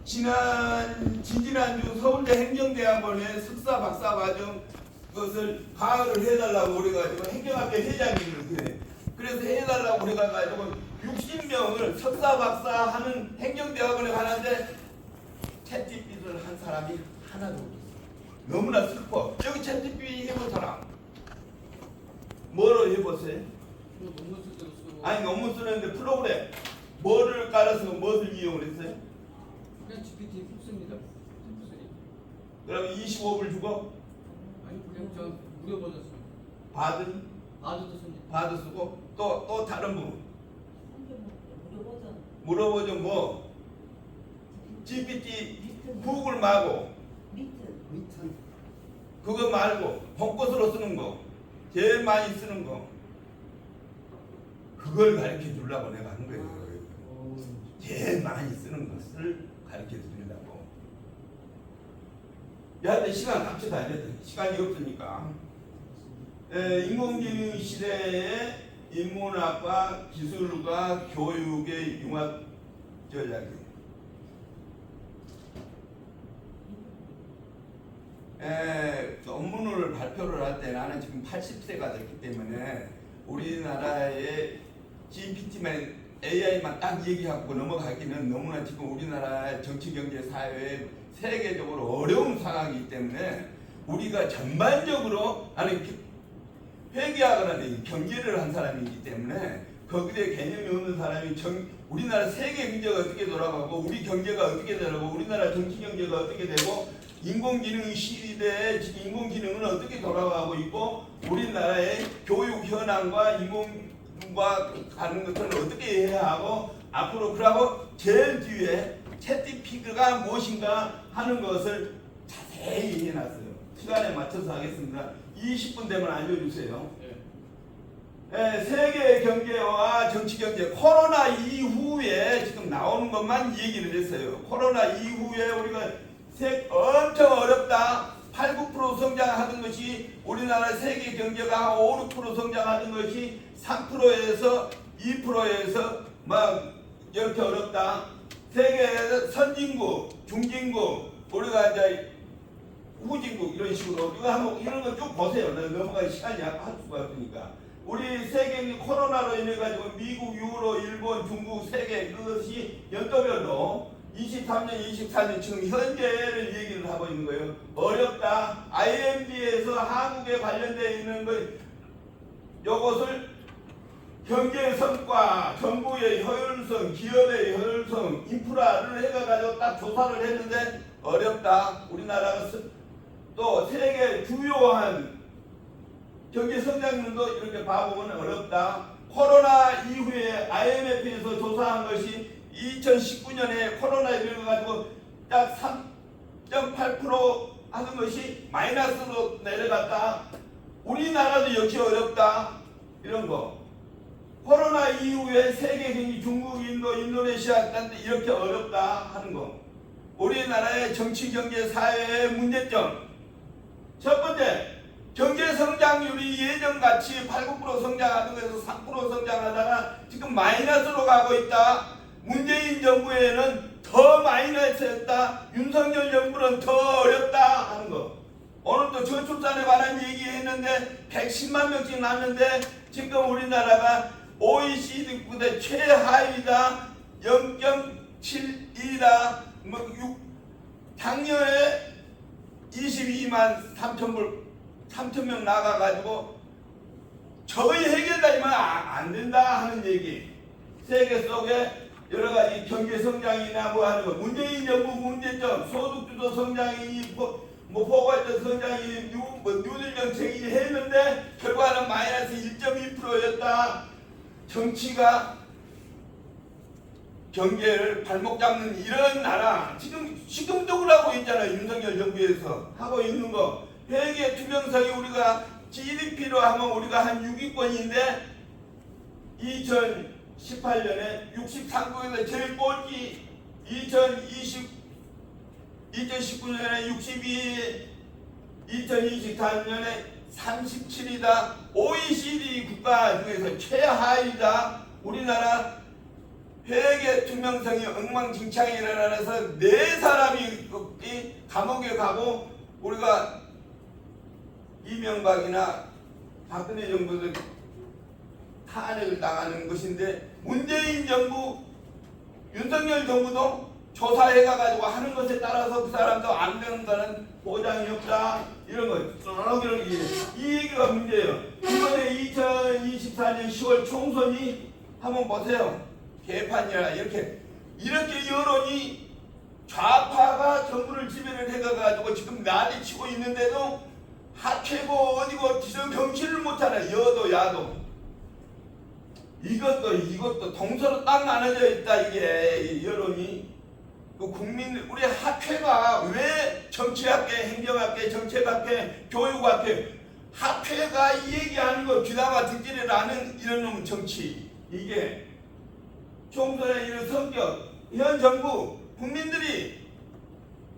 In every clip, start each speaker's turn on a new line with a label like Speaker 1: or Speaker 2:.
Speaker 1: 지지난주 서울대 행정대학원의 석사 박사 과정 그것을 방어를 해달라고 그래가지고 행정학회 회장님을 그래. 그래서 해달라고 그래가지고 60명을 석사 박사 하는 행정대학원에 가는데 채찍빚을 한 사람이 하나도 없어. 너무나 슬퍼. 여기 채찍빚 해본 사람 뭐로 해보세요?
Speaker 2: 논문 쓸 때도 쓰고.
Speaker 1: 아니 논문 쓰는데 프로그램 뭐를 깔아서 무엇을 이용을 했어요?
Speaker 2: 그냥 GPT 씁니다. 템플스리.
Speaker 1: 그러면 25불 주고
Speaker 2: 아니 그냥 저 무료 버전 씁니다.
Speaker 1: 받은
Speaker 2: 아드도 씁니다.
Speaker 1: 받아 쓰고 또 다른 부분
Speaker 3: 물어보죠.
Speaker 1: 물어보죠. 뭐 GPT 구글 말고
Speaker 3: 미트.
Speaker 1: 그거 말고 벚꽃으로 쓰는 거 제일 많이 쓰는 거 그걸 가르쳐 주려고 내가 한 거예요. 제일 많이 쓰는 것을 가르쳐 드리려고. 여하튼 시간 갑시다. 시간이 없으니까. 인공지능 시대의 인문학과 기술과 교육의 융합 전략이. 논문을 발표를 할 때 나는 지금 80세가 됐기 때문에 우리나라의 GPT만 AI만 딱 얘기하고 넘어가기는 너무나 지금 우리나라 정치, 경제, 사회에 세계적으로 어려운 상황이기 때문에 우리가 전반적으로 회계하거나 경제를 한 사람이기 때문에 거기에 개념이 없는 사람이 우리나라 세계 경제가 어떻게 돌아가고 우리 경제가 어떻게 되고 우리나라 정치 경제가 어떻게 되고 인공지능 시대에 지금 인공지능은 어떻게 돌아가고 있고 우리나라의 교육 현황과 인공과 가는 것들은 어떻게 해야 하고 앞으로 그러고 제일 뒤에 챗GPT가 무엇인가 하는 것을 자세히 해놨어요. 시간에 맞춰서 하겠습니다. 20분 되면 알려주세요. 세계 경제와 정치 경제 코로나 이후에 지금 나오는 것만 얘기를 했어요. 코로나 이후에 우리가 엄청 어렵다. 8, 9% 성장하던 것이 우리나라 세계 경제가 5, 6% 성장하던 것이 3%에서 2%에서 막 이렇게 어렵다. 세계 선진국, 중진국, 우리가 이제 후진국 이런 식으로 이거 한번 이런 거 쭉 보세요. 넘어갈 시간이 할 수가 없으니까. 우리 세계 코로나로 인해 가지고 미국, 유로, 일본, 중국, 세계 그것이 연도별로 23년, 24년 지금 현재를 얘기를 하고 있는 거예요. 어렵다. IMD에서 한국에 관련되어 있는 것 요것을 경제 성과, 정부의 효율성, 기업의 효율성, 인프라를 해가지고 딱 조사를 했는데 어렵다. 우리나라가 또 세계 주요한 경제 성장률도 이렇게 봐보면 어렵다. 코로나 이후에 IMF에서 조사한 것이 2019년에 코로나19를 가지고 딱 3.8% 하는 것이 마이너스로 내려갔다. 우리나라도 역시 어렵다. 이런 거. 코로나 이후에 세계 경제 중국, 인도, 인도네시아 이렇게 어렵다 하는 거. 우리나라의 정치, 경제, 사회의 문제점. 첫 번째, 경제 성장률이 예전같이 8, 9% 성장하던 것에서 3% 성장하다가 지금 마이너스로 가고 있다. 문재인 정부에는 더 마이너스였다. 윤석열 정부는 더 어렵다 하는 거. 오늘도 저출산에 관한 얘기했는데 110만 명씩 났는데 지금 우리나라가 OECD국의 최하위다. 0.72다. 작년에 22만 3천 명 나가가지고 저희 해결되면 안 된다 하는 얘기. 세계 속에 여러 가지 경제 성장이나 뭐 하는 거, 문재인 정부 문제점, 소득주도 성장이 포괄적 성장이 뉴딜 정책이 했는데 결과는 마이너스 1.2%였다. 정치가 경제를 발목 잡는 이런 나라 지금도 그러고 있잖아요. 윤석열 정부에서 하고 있는 거. 회계 투명성이 우리가 GDP로 하면 우리가 한 6위권인데 2018년에 63국에서 제일 꼴찌, 2019년에 62, 2024년에 37이다. OECD 국가 중에서 최하위다. 우리나라 회계 투명성이 엉망진창이 일어나서 네 사람이 감옥에 가고 우리가 이명박이나 박근혜 정부들 탄핵을 당하는 것인데 문재인 정부, 윤석열 정부도 조사해가지고 하는 것에 따라서 그 사람도 안 된다는 보장이 없다 이런 거 이런 이 얘기가 문제예요. 이번에 2024년 10월 총선이 한번 보세요. 개판이라 이렇게 여론이 좌파가 정부를 지배를 해가지고 지금 난리치고 있는데도 하최고 어디고 지금 경치를 못하는 여도 야도 이것도 동서로 딱 나눠져 있다. 이게 여론이 그 국민 우리 학회가 왜 정치학계, 행정학계, 정책학계, 교육학계 학회가 이 얘기하는 거 귀담아 듣지를 않은 이런 놈 정치 이게 총선의 이런 성격 현 정부 국민들이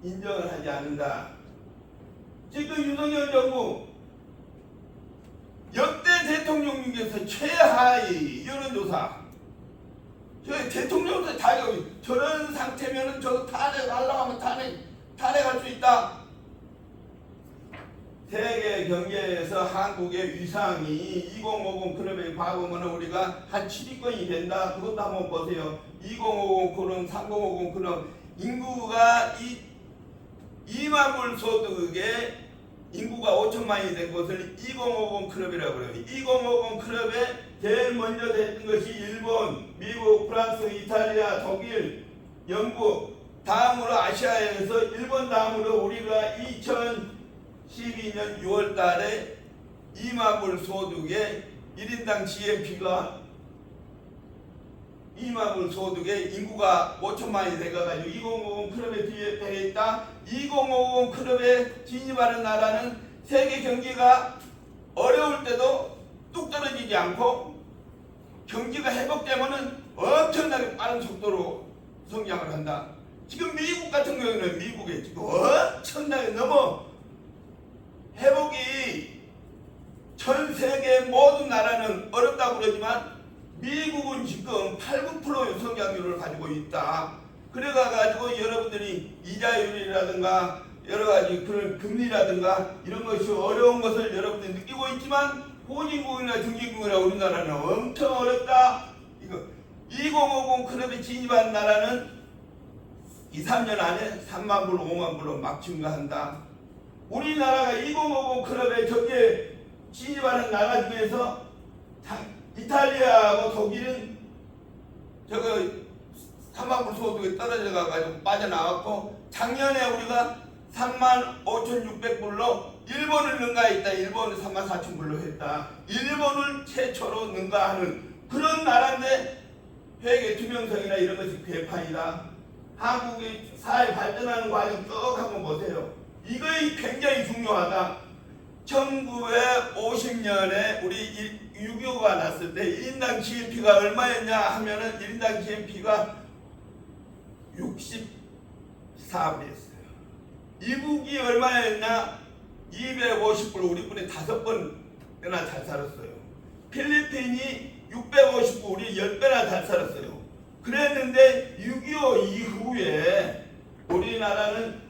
Speaker 1: 인정을 하지 않는다. 지금 윤석열 정부 역대 대통령 중에서 최하위 여론조사 대통령도 다 저런 상태면은 저 탄핵하려고 하면 탄핵할 수 있다. 세계 경제에서 한국의 위상이 2050 클럽에 봐보면 우리가 한 7위권이 된다. 그것도 한번 보세요. 2050 클럽, 3050 클럽 인구가 2만 불 소득에 인구가 5천만이 된 것을 2050 클럽이라고 그래요. 2050 클럽에 제일 먼저 됐던 것이 일본, 미국, 프랑스, 이탈리아, 독일, 영국 다음으로 아시아에서 일본 다음으로 우리가 2012년 6월 달에 2만 불 소득에 1인당 GNP가 2만 불 소득에 인구가 5천만이 돼가지고 2050 클럽에 뒤에 되어 있다. 2050 클럽에 진입하는 나라는 세계 경기가 어려울 때도 뚝 떨어지지 않고 경기가 회복되면은 엄청나게 빠른 속도로 성장을 한다. 지금 미국 같은 경우는 미국에 지금 엄청나게 너무 회복이 전 세계 모든 나라는 어렵다고 그러지만 미국은 지금 8~9%의 성장률을 가지고 있다. 그래가지고 여러분들이 이자율이라든가 여러가지 그런 금리라든가 이런 것이 어려운 것을 여러분들이 느끼고 있지만 후진국이나 중진국이나 우리나라는 엄청 어렵다. 이거 2050 클럽에 진입한 나라는 2~3년 안에 3만 불, 5만 불로 막 증가한다. 우리나라가 2050 클럽에 저게 진입하는 나라 중에서 이탈리아하고 독일은 저거 3만 불 소득이 떨어져 가지고 빠져나왔고 작년에 우리가 35,600불로 일본을 능가했다. 일본을 34,000불로 했다. 일본을 최초로 능가하는 그런 나라인데 회계 투명성이나 이런 것이 괴판이다. 한국이 사회 발전하는 과정 쭉 한번 보세요. 이것이 굉장히 중요하다. 1950년에 우리 6.25가 났을 때 1인당 GNP가 얼마였냐 하면은 1인당 GNP가 64불이었어요. 미국이 얼마였냐? 250불, 우리 분이 5번이나 잘 살았어요. 필리핀이 650불, 우리 10배나 잘 살았어요. 그랬는데 6.25 이후에 우리나라는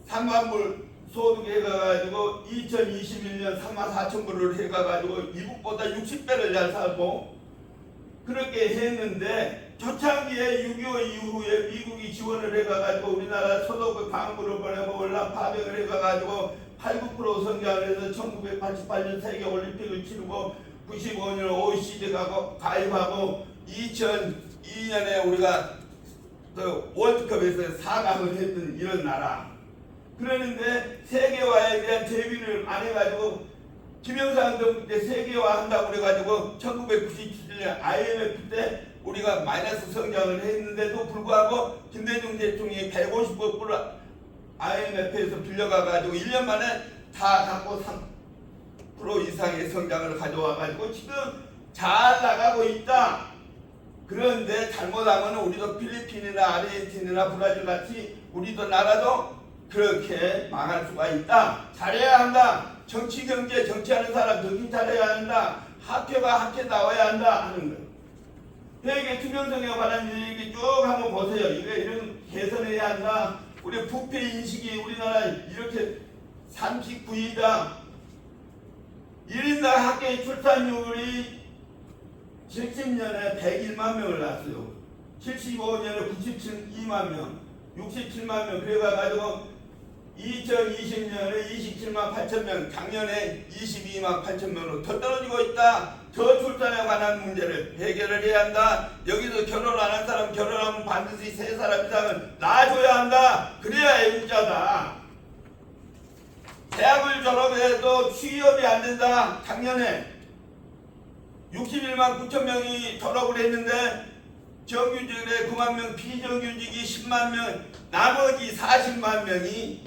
Speaker 1: 3만 불 소득 해가지고 2021년 34,000불을 해가지고 미국보다 60배를 잘 살고 그렇게 했는데 초창기에 6.25 이후에 미국이 지원을 해가지고 우리나라 소득 방부를 보내고 월남 파병을 해가지고 8~9% 성장을 해서 1988년 세계올림픽을 치르고 95년 OECD 가입하고 2002년에 우리가 그 월드컵에서 4강을 했던 이런 나라. 그러는데 세계화에 대한 대비를 안 해가지고 김영삼 정부 때 세계화 한다고 그래가지고 1997년 IMF 때 우리가 마이너스 성장을 했는데도 불구하고 김대중 대통령이 150억 불 IMF에서 빌려가가지고 1년 만에 다 갖고 3% 이상의 성장을 가져와가지고 지금 잘 나가고 있다. 그런데 잘못하면 우리도 필리핀이나 아르헨티나나 브라질 같이 우리도 나라도 그렇게 망할 수가 있다. 잘해야 한다. 정치 경제 정치하는 사람 정신 잘해야 한다. 학교가 학교 나와야 한다 하는 거예요. 회계 투명성에 관한 얘기 쭉 한번 보세요. 이런 개선해야 한다. 우리 부패 인식이 우리나라 이렇게 39위다. 1인당 학교 출산율이 70년에 101만 명을 낳았어요. 75년에 97만 명, 67만 명. 그래가지고 2020년에 27만 8천 명, 작년에 22만 8천 명으로 더 떨어지고 있다. 저출산에 관한 문제를 해결을 해야 한다. 여기서 결혼 안 한 사람 결혼하면 반드시 3사람 이상은 낳아줘야 한다. 그래야 애국자다. 대학을 졸업해도 취업이 안 된다. 작년에 61만 9천 명이 졸업을 했는데 정규직에 9만 명, 비정규직이 10만 명, 나머지 40만 명이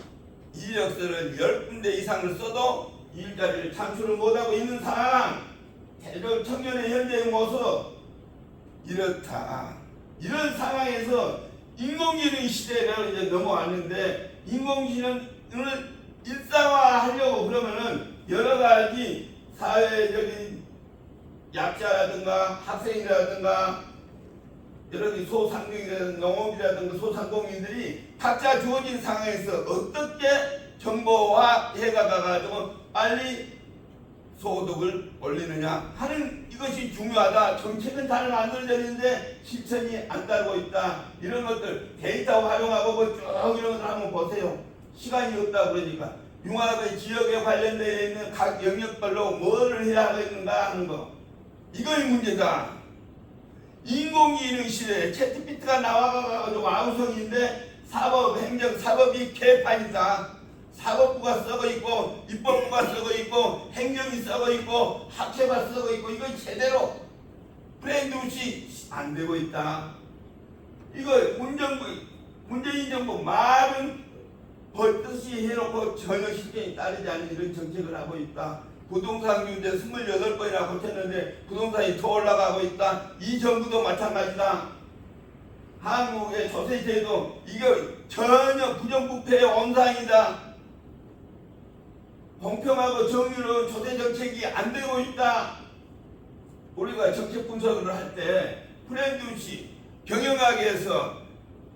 Speaker 1: 이력서를 10군데 이상을 써도 일자리를 창출을 못하고 있는 상황. 대졸 청년의 현재의 모습 이렇다. 이런 상황에서 인공지능 시대를 이제 넘어왔는데 인공지능을 일상화하려고 그러면은 여러 가지 사회적인 약자라든가 학생이라든가 여러 가지 소상공인이라든가 농업이라든가 소상공인들이 각자 주어진 상황에서 어떻게 정보화해가 가지고 빨리 소득을 올리느냐 하는 이것이 중요하다. 정책은 잘 만들어졌는데 실천이 안 따르고 있다. 이런 것들 데이터 활용하고 뭐 쭉 이런 것들 한번 보세요. 시간이 없다 그러니까 융합의 지역에 관련되어 있는 각 영역별로 뭐를 해야 하겠는가 하는 거. 이거의 문제다. 인공지능 시대에 챗GPT가 나와가지고 아우성인데 사법, 행정, 사법이 개판이다. 사법부가 썩어 있고 입법부가 썩어 있고 행정이 썩어 있고 학회가 썩어 있고 이거 제대로 브랜드우시 안 되고 있다. 이거 문재인 정부 말은 벌뜻이 해놓고 전혀 실행이 따르지 않는 이런 정책을 하고 있다. 부동산 규제 28번이나 고쳤는데 부동산이 더 올라가고 있다. 이 정부도 마찬가지다. 한국의 조세제도 이거 전혀 부정부패의 온상이다. 공평하고 정의로운 조세정책이 안 되고 있다. 우리가 정책 분석을 할 때 프렌드우시 경영학에서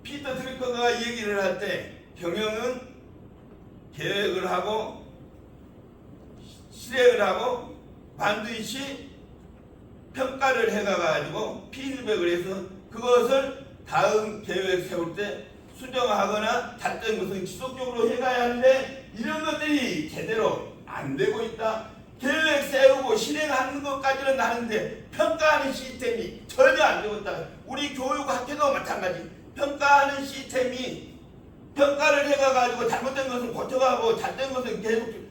Speaker 1: 피터 드리커가 얘기를 할 때 경영은 계획을 하고 실행을 하고 반드시 평가를 해가지고 피드백을 해서 그것을 다음 계획 세울 때 수정하거나 달성 것은 지속적으로 해가야 하는데 이런 것들이 제대로 안 되고 있다. 계획 세우고 실행하는 것까지는 나는데 평가하는 시스템이 전혀 안 되고 있다. 우리 교육학회도 마찬가지. 평가하는 시스템이 평가를 해가지고 잘못된 것은 고쳐가고 잘된 것은 계속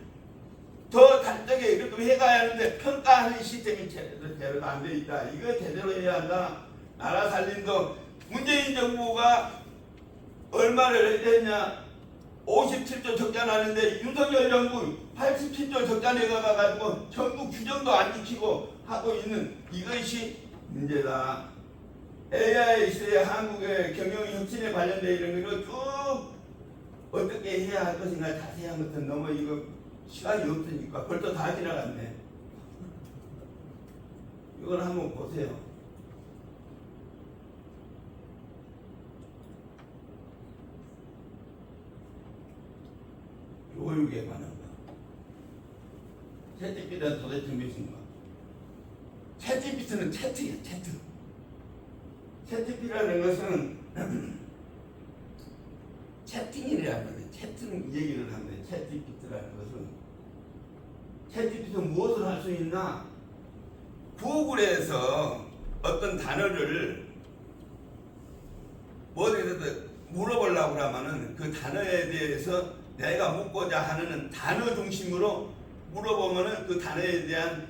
Speaker 1: 더 달성에 이렇게 해가야 하는데 평가하는 시스템이 제대로 안 돼 있다. 이거 제대로 해야 한다. 나라 살림도 문재인 정부가 얼마를 했냐? 57조 적자 나는데 윤석열 정부 87조 적자 내가가지고 정부 규정도 안 지키고 하고 있는 이것이 문제다. AI 시대의 한국의 경영 혁신에 관련된 이런 것을 쭉 어떻게 해야 할 것인가 자세한 것은 너무 이거 시간이 없으니까 벌써 다 지나갔네. 이걸 한번 보세요. 교육에 관한 거. 챗GPT는 도대체 무엇인가? 챗GPT는 채트야, 채트. 챗GPT라는 것은 채팅이라는 거예요. 채팅 얘기를 하는데 챗GPT라는 것은 챗GPT는 무엇을 할 수 있나? 구글에서 어떤 단어를 뭐라도 물어보려고 하면은 그 단어에 대해서 내가 묻고자 하는 단어 중심으로 물어보면은 그 단어에 대한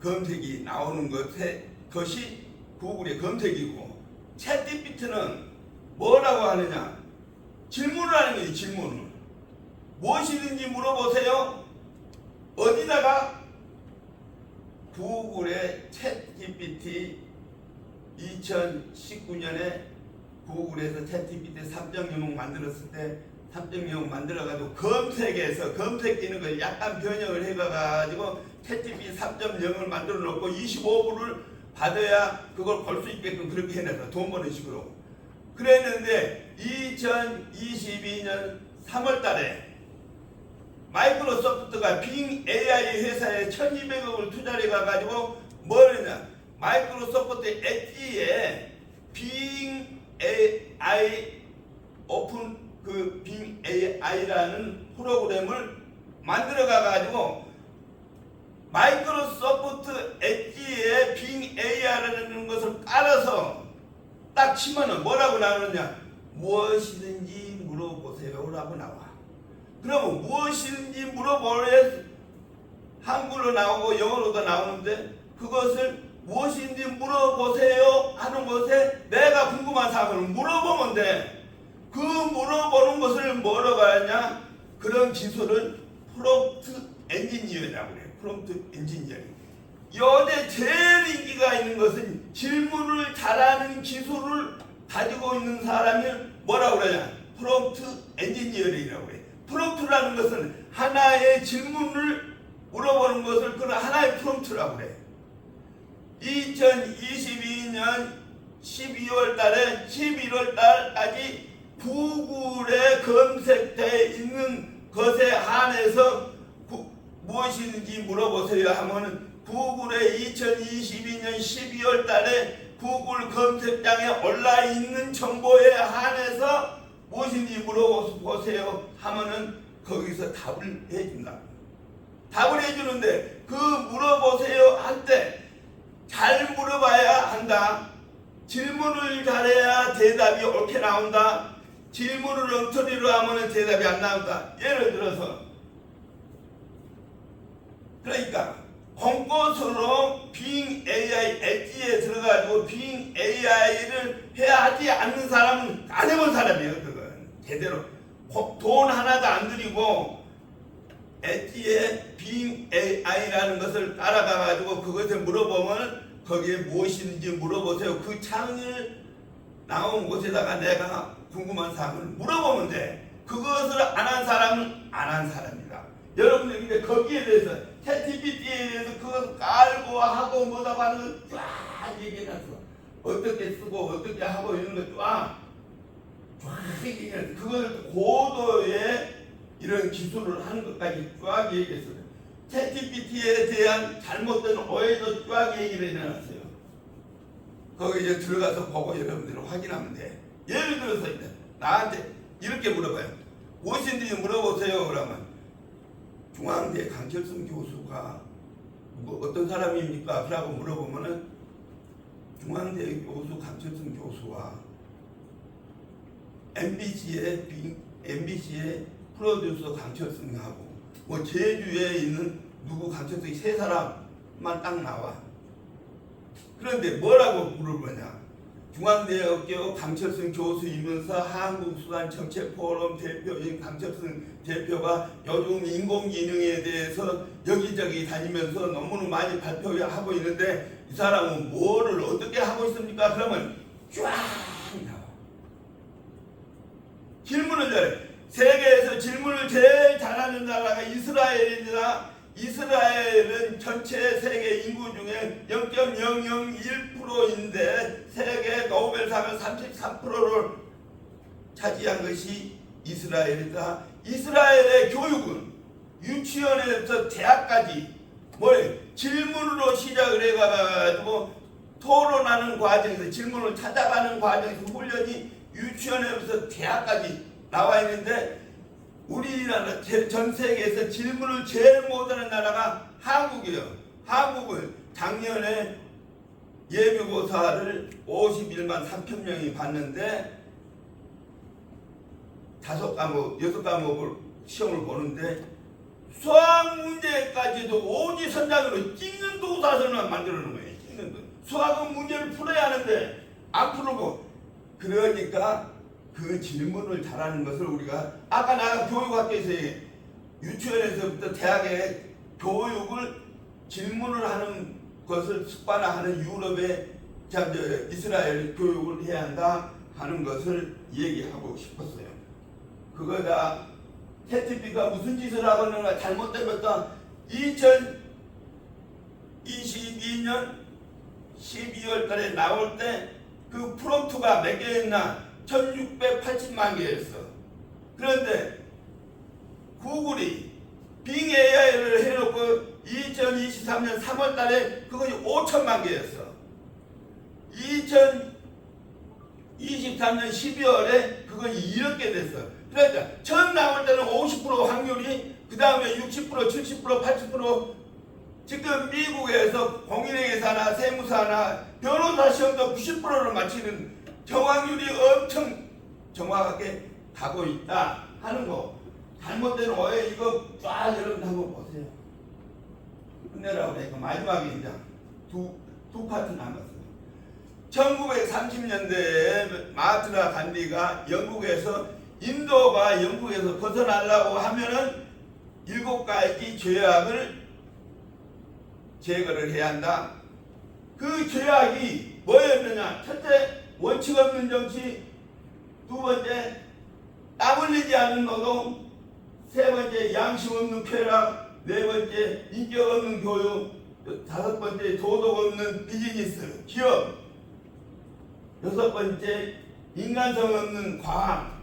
Speaker 1: 검색이 나오는 것이 구글의 검색이고 챗GPT는 뭐라고 하느냐? 질문을 하는 거예요. 질문을. 무엇이든지 물어보세요. 어디다가? 구글의 챗GPT 2019년에 구글에서 챗GPT 3.0 만들었을 때 3.0 만들어가지고 검색해서 검색 기능을 약간 변형을 해가지고 챗GPT 3.0을 만들어 놓고 25분을 받아야 그걸 벌 수 있게끔 그렇게 해놨어. 돈 버는 식으로. 그랬는데 2022년 3월 달에 마이크로소프트가 빙 AI 회사에 1200억을 투자를 해가지고 뭘 했냐. 마이크로소프트 엣지에 빙 AI 오픈 그 빙 AI라는 프로그램을 만들어가가지고 마이크로소프트 엣지에 빙 AI라는 것을 깔아서 딱 치면은 뭐라고 나오느냐. 무엇이든지 물어보세요 라고 나와. 그러면 무엇이든지 물어보래 한글로 나오고 영어로도 나오는데 그것을 무엇인지 물어보세요 하는 것에 내가 궁금한 사항을 물어보면 돼. 그 물어보는 것을 뭐라고 하냐. 그런 기술을 프롬프트 엔지니어라고 그래요. 프롬프트 엔지니어링. 요새 제일 인기가 있는 것은 질문을 잘하는 기술을 가지고 있는 사람이 뭐라고 그러냐. 프롬프트 엔지니어링이라고 해요. 프롬프트라는 것은 하나의 질문을 물어보는 것을 그런 하나의 프롬프트라고 그래요. 2022년 12월 달에 11월 달까지 구글에 검색되어 있는 것에 한해서 무엇이든지 물어보세요 하면은 구글에 2022년 12월 달에 구글 검색장에 올라 있는 정보에 한해서 무엇인지 물어보세요 하면은 거기서 답을 해준다. 답을 해주는데 그 물어보세요 할 때 잘 물어봐야 한다. 질문을 잘해야 대답이 옳게 나온다. 질문을 엉터리로 하면 대답이 안 나온다. 예를 들어서 그러니까 공고서로 빙 AI 엣지에 들어가지고 빙 AI를 해야 하지 않는 사람은 안 해본 사람이에요. 그건 제대로 돈 하나도 안 들이고 엣지에 빙 AI라는 것을 따라가가지고 그것을 물어보면 거기에 무엇인지 물어보세요. 그 창을 나온 곳에다가 내가 궁금한 사항을 물어보면 돼. 그것을 안 한 사람은 안 한 사람이다. 여러분들 근데 거기에 대해서 챗GPT에 대해서 그것을 깔고 하고 뭐다 하는 걸 쫙 얘기해놨어. 어떻게 쓰고 어떻게 하고 이런 거 쫙 얘기해놨어. 그걸 고도의 이런 기술을 하는 것까지 쫙 얘기했어요. 챗GPT에 대한 잘못된 오해도 쫙 얘기를 해놨어요. 거기 이제 들어가서 보고 여러분들이 확인하면 돼. 예를 들어서 이제 나한테 이렇게 물어봐요. 무엇인지 물어보세요. 그러면 중앙대 강철승 교수가 뭐 어떤 사람입니까? 라고 물어보면은 중앙대 교수 강철승 교수와 MBC의 프로듀서 강철승하고 뭐 제주에 있는 누구 강철승이 세 사람만 딱 나와. 그런데 뭐라고 물어보냐. 중앙대학교 강철승 교수이면서 한국수단정책포럼 대표인 강철승 대표가 요즘 인공지능에 대해서 여기저기 다니면서 너무나 많이 발표하고 있는데 이 사람은 뭐를 어떻게 하고 있습니까? 그러면 쫙 나와. 질문을 잘해. 세계에서 질문을 제일 잘하는 나라가 이스라엘입니다. 이스라엘은 전체 세계 인구 중에 0.001%인데 세계 노벨상을 33%를 차지한 것이 이스라엘이다. 이스라엘의 교육은 유치원에서 대학까지 질문으로 시작을 해가지고 토론하는 과정에서 질문을 찾아가는 과정에서 훈련이 유치원에서 대학까지 나와 있는데 우리나라 전 세계에서 질문을 제일 못하는 나라가 한국이에요. 한국은 작년에 예비고사를 51만 3천 명이 봤는데 5과목, 6과목을 시험을 보는데 수학 문제까지도 오지선장으로 찍는 도사선을 만들어 놓은 거예요. 찍는 도. 수학은 문제를 풀어야 하는데 안 풀고 그러니까 그 질문을 잘하는 것을 우리가 아까 나 교육학교에서 유치원에서부터 대학에 교육을 질문을 하는 것을 습관화하는 유럽의 이스라엘 교육을 해야 한다 하는 것을 얘기하고 싶었어요. 그거다 챗GPT가 무슨 짓을 하거나 잘못된 것도 2022년 12월 달에 나올 때 그 프롬프트가 몇 개였나? 1680만 개였어. 그런데 구글이 빙 AI를 해놓고 2023년 3월 달에 그것이 5천만 개였어. 2023년 12월에 그건 이렇게 됐어. 그러니까 처음 나올 때는 50% 확률이, 그 다음에 60%, 70%, 80%, 지금 미국에서 공인회계사나 세무사나 변호사 시험도 90%를 맞히는 정확률이 엄청 정확하게 가고 있다 하는 거. 잘못된 오해 이거 쫙 여러분 한번 보세요. 끝내라고 그러니까 마지막에 이제 두 파트 남았어요. 1930년대에 마하트마 간디가 영국에서, 인도가 영국에서 벗어나려고 하면은 7가지 죄악을 제거를 해야 한다. 그 죄악이 뭐였느냐? 첫째, 원칙 없는 정치. 두 번째, 땀 흘리지 않는 노동. 세 번째, 양심 없는 쾌락. 네 번째, 인격 없는 교육. 다섯 번째, 도덕 없는 비즈니스, 기업. 여섯 번째, 인간성 없는 과학.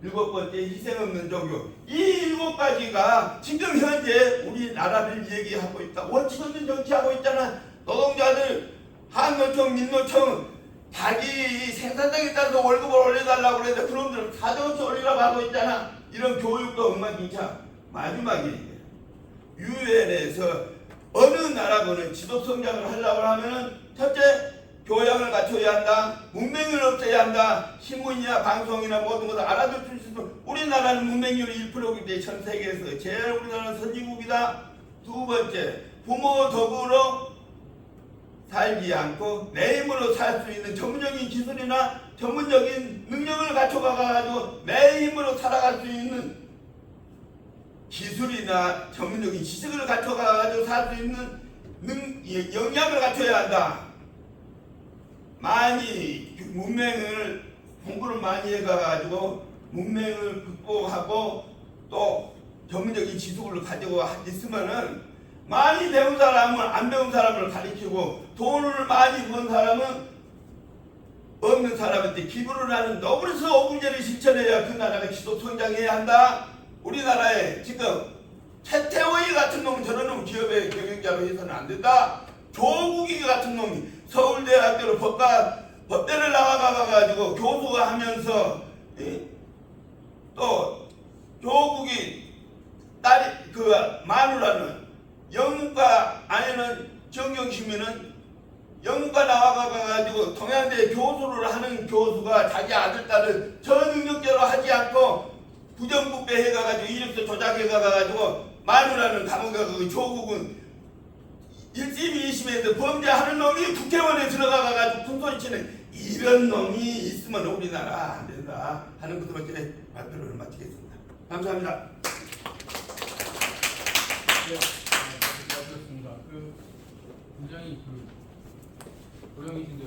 Speaker 1: 일곱 번째, 희생 없는 종교. 이 7가지가 지금 현재 우리나라를 얘기하고 있다. 원칙 없는 정치하고 있잖아. 노동자들, 한노총, 민노총 자기 생산성에 따라서 월급을 올려달라고 그러는데 그놈들 사정없이 올리라고 하고 있잖아. 이런 교육도 엉망진창. 마지막에 유엔에서 어느 나라거는 지도 성장을 하려고 하면은 첫째, 교양을 갖춰야 한다. 문맹을 없애야 한다. 신문이나 방송이나 모든 것을 알아들 수 있어도 우리나라는 문맹률이 1%이기 때문에 전 세계에서 제일 우리나라는 선진국이다. 두 번째, 부모 덕으로 살지 않고 내 힘으로 살 수 있는 전문적인 기술이나 전문적인 능력을 갖춰가지고 내 힘으로 살아갈 수 있는 기술이나 전문적인 지식을 갖춰가지고 살 수 있는 역량을 갖춰야 한다. 많이 문맹을 공부를 많이 해가지고 문맹을 극복하고 또 전문적인 지식을 가지고 있으면은 많이 배운 사람은 안 배운 사람을 가르치고 돈을 많이 번 사람은 없는 사람한테 기부를 하는 노블레스 오분제를 실천해야 그 나라가 지속 성장해야 한다. 우리나라에 지금 최태원이 같은 놈은 저런 놈 기업의 경영자로 해서는 안 된다. 조국이 같은 놈이 서울대학교로 법대를 나와가지고 교수가 하면서 또 조국이 딸이 그 마누라는 영문과 아내는 정경심이는 영문과 나와가지고 동양대 교수를 하는 교수가 자기 아들 딸을 저능력자로 하지 않고 부정부패 해가지고 이력서 조작해가지고 마누라는 감옥에 가고 조국은 1심 2심에서 범죄하는 놈이 국회의원에 들어가가지고 큰소리치는 이런 놈이 있으면 우리나라 안 된다 하는 것으로밖에 발표를 마치겠습니다. 감사합니다.
Speaker 2: 네, 그렇습니다. 굉장히 고령이신데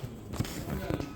Speaker 2: 상당히